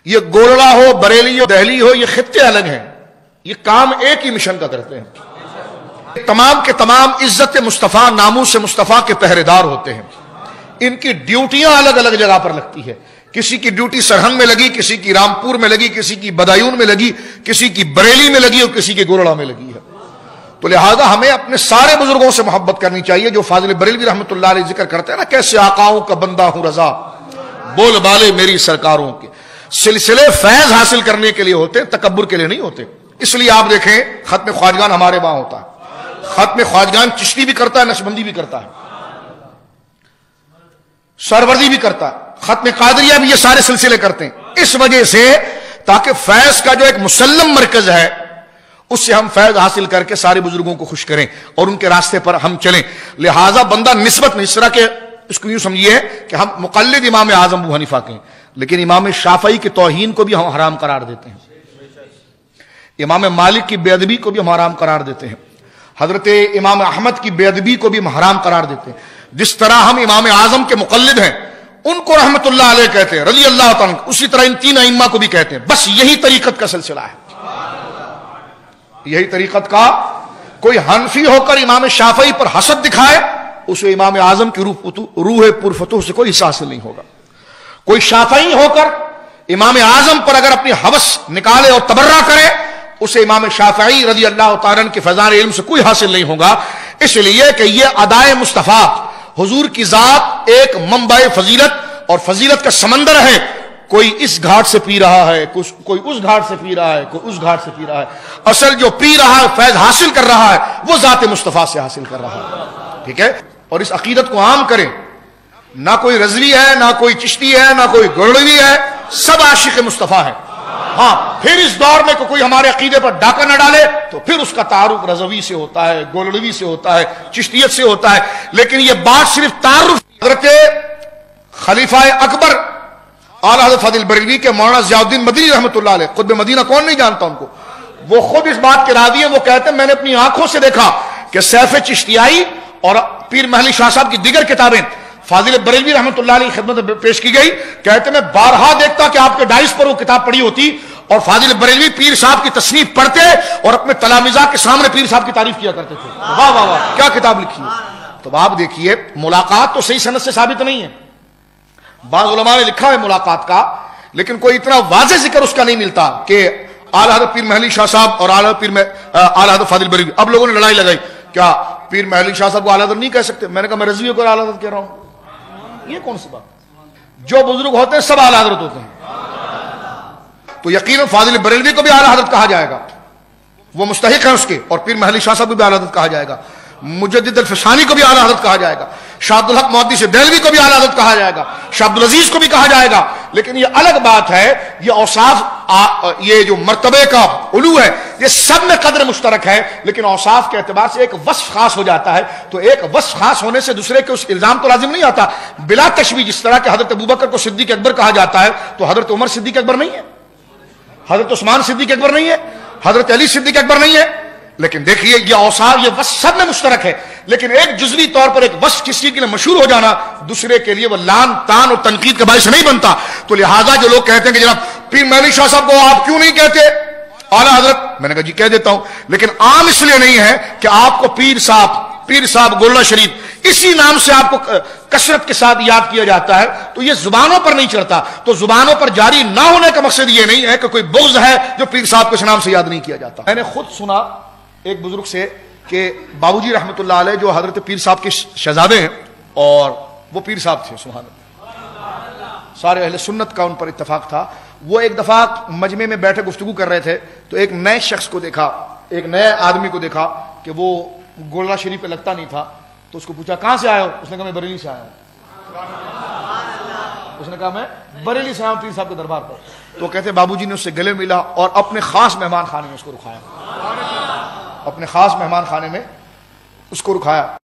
یہ گولڑا ہو، بریلی ہو، دہلی ہو، یہ خطے الگ ہیں، یہ کام ایک ہی مشن کا کرتے ہیں۔ تمام کے تمام عزت مصطفیٰ، ناموس مصطفیٰ کے پہرے دار ہوتے ہیں۔ ان کی ڈیوٹیاں الگ الگ جگہ پر لگتی ہے، کسی کی ڈیوٹی سرہنگ میں لگی، کسی کی رامپور میں لگی، کسی کی بدایون میں لگی، کسی کی بریلی میں لگی اور کسی کی گولڑا میں لگی ہے۔ تو لہذا ہمیں اپنے سارے بزرگوں سے محبت کرنی چاہیے جو فاضل بریلوی رحمۃ اللہ علیہ ذکر کرتے ہیں نا، کیسے آقاؤں کا بندہ ہوں رضا، بول بالے میری سرکاروں کے۔ سلسلے فیض حاصل کرنے کے لیے ہوتے ہیں، تکبر کے لیے نہیں ہوتے۔ اس لیے آپ دیکھیں ختم خواجگان ہمارے وہاں ہوتا ہے، ختم خواجگان چشتی بھی کرتا ہے، نقشبندی بھی کرتا ہے، سروردی بھی کرتا ہے، ختم قادریہ بھی، یہ سارے سلسلے کرتے ہیں اس وجہ سے تاکہ فیض کا جو ایک مسلم مرکز ہے اس سے ہم فیض حاصل کر کے سارے بزرگوں کو خوش کریں اور ان کے راستے پر ہم چلیں۔ لہذا بندہ نسبت نہیں، اس طرح کے اس کو یوں سمجھیے کہ ہم مقلد امام اعظم ابو حنیفہ کے ہیں، لیکن امام شافعی کی توہین کو بھی ہم حرام قرار دیتے ہیں، امام مالک کی بے ادبی کو بھی ہم حرام قرار دیتے ہیں، حضرت امام احمد کی بے ادبی کو بھی ہم حرام قرار دیتے ہیں۔ جس طرح ہم امام اعظم کے مقلد ہیں ان کو رحمت اللہ علیہ کہتے ہیں، رضی اللہ تعالیٰ، اسی طرح ان تین ائمہ کو بھی کہتے ہیں۔ بس یہی طریقت کا سلسلہ ہے، یہی طریقت کا۔ کوئی حنفی ہو کر امام شافعی پر حسد دکھائے اسے امام اعظم کی روح پرفتوح سے کوئی حصہ حاصل نہیں ہوگا۔ کوئی شافعی ہو کر امام اعظم پر اگر اپنی ہوس نکالے اور تبرہ کرے اسے امام شافعی رضی اللہ تعالیٰ کے فیضان علم سے کوئی حاصل نہیں ہوگا، اس لیے کہ یہ ادائے مصطفیٰ، حضور کی ذات ایک منبع فضیلت اور فضیلت کا سمندر ہے۔ کوئی اس گھاٹ سے پی رہا ہے، کوئی اس گھاٹ سے پی رہا ہے، کوئی اس گھاٹ سے پی رہا ہے، اصل جو پی رہا ہے، فیض حاصل کر رہا ہے، وہ ذات مصطفیٰ سے حاصل کر رہا ہے۔ ٹھیک ہے، اور اس عقیدت کو عام کریں، نہ کوئی رضوی ہے، نہ کوئی چشتی ہے، نہ کوئی گولڑوی ہے، سب عاشق مصطفیٰ ہیں۔ ہاں، پھر اس دور میں کوئی ہمارے عقیدے پر ڈاکہ نہ ڈالے تو پھر اس کا تعارف رضوی سے ہوتا ہے، گولڑوی سے ہوتا ہے، چشتیت سے ہوتا ہے، لیکن یہ بات صرف تعارف۔ حضرت خلیفہ اکبر اعلیٰ حضرت فاضل بریلوی کے مولانا ضیاء الدین مدنی رحمۃ اللہ علیہ، قطب مدینہ کون نہیں جانتا ان کو، وہ خود اس بات کے راضی ہیں، وہ کہتے ہیں میں نے اپنی آنکھوں سے دیکھا کہ سیف چشتیائی اور پیر محلی شاہ صاحب کی دیگر کتابیں فاضل بریلوی رحمۃ اللہ علیہ خدمت میں پیش کی گئی، کہتے میں بارہا دیکھتا کہ آپ کے ڈائس پر وہ کتاب پڑھی ہوتی اور فاضل بریلوی پیر صاحب کی تصنیف پڑھتے اور اپنے تلامذہ کے سامنے پیر صاحب کی تعریف کیا کرتے تھے۔ واہ واہ واہ، کیا کتاب لکھی ہے۔ تو آپ دیکھیے ملاقات تو صحیح سند سے ثابت نہیں ہے، بعض علماء نے لکھا ہے ملاقات کا، لیکن کوئی اتنا واضح ذکر اس کا نہیں ملتا کہ اعلیٰ حضرت پیر محلی شاہ صاحب اور اعلیٰ حضرت فاضل بریلوی۔ اب لوگوں نے لڑائی لگائی، کیا پیر محلی شاہ صاحب کو اعلیٰ حضرت نہیں کہہ سکتے؟ میں نے کہا میں رضوی کو اعلیٰ حضرت کہہ رہا ہوں، یہ کون سی بات؟ جو بزرگ ہوتے ہیں سب اعلیٰ حضرت ہوتے ہیں، تو یقیناً فاضل بریلوی کو بھی اعلیٰ حضرت کہا جائے گا، وہ مستحق ہیں اس کے، اور پیر محلی شاہ صاحب کو بھی اعلیٰ حضرت کہا جائے گا، مجدد الفسانی کو بھی اعلیٰ حضرت کہا جائے گا، شاہ عبدالحق محدث دہلوی کو بھی اعلیٰ حضرت کہا جائے گا، شاہ عبدالعزیز کو بھی کہا جائے گا۔ لیکن یہ الگ بات ہے، یہ اوصاف، یہ جو مرتبے کا علو ہے یہ سب میں قدر مشترک ہے، لیکن اوصاف کے اعتبار سے ایک وصف خاص ہو جاتا ہے، تو ایک وصف خاص ہونے سے دوسرے کے اس الزام تو لازم نہیں آتا بلا تشبیہ۔ جس طرح کہ حضرت ابوبکر کو صدیق اکبر کہا جاتا ہے تو حضرت عمر صدیق اکبر نہیں ہے، حضرت عثمان صدیق اکبر نہیں ہے، حضرت علی صدیق اکبر نہیں ہے، لیکن دیکھیے یہ اوصاف، یہ وصف سب میں مشترک ہے، لیکن ایک جزوی طور پر ایک وصف کسی کے لیے مشہور ہو جانا دوسرے کے لیے وہ لان تان اور تنقید کا باعث نہیں بنتا۔ تو لہذا جو لوگ کہتے ہیں کہ جناب پیر محلی شاہ صاحب کو آپ کیوں نہیں کہتے اعلیٰ حضرت، میں نے کہا جی کہہ دیتا ہوں، لیکن عام اس لیے نہیں ہے کہ آپ کو پیر صاحب گولڑا شریف اسی نام سے آپ کو کثرت کے ساتھ یاد کیا جاتا ہے، تو یہ زبانوں پر نہیں چڑھتا، تو زبانوں پر جاری نہ ہونے کا مقصد یہ نہیں ہے کہ کوئی بغض ہے جو پیر صاحب کو اس نام سے یاد نہیں کیا جاتا۔ میں نے خود سنا ایک بزرگ سے کہ بابو جی رحمۃ اللہ علیہ جو حضرت پیر صاحب کے شہزادے ہیں اور وہ پیر صاحب تھے، سبحان اللہ، سارے اہل سنت کا ان پر اتفاق تھا، وہ ایک دفعہ مجمع میں بیٹھے گفتگو کر رہے تھے تو ایک نئے شخص کو دیکھا، ایک نئے آدمی کو دیکھا کہ وہ گولڑا شریف پہ لگتا نہیں تھا، تو اس کو پوچھا کہاں سے آئے ہو؟ اس نے کہا میں بریلی سے آیا ہوں۔ اس نے کہا میں بریلی سے آیا ہوں پیر صاحب کے دربار پر۔ تو کہتے بابو جی نے اس سے گلے ملا اور اپنے خاص مہمان خانے میں اس کو رکھایا، اپنے خاص مہمان خانے میں اس کو رکھایا۔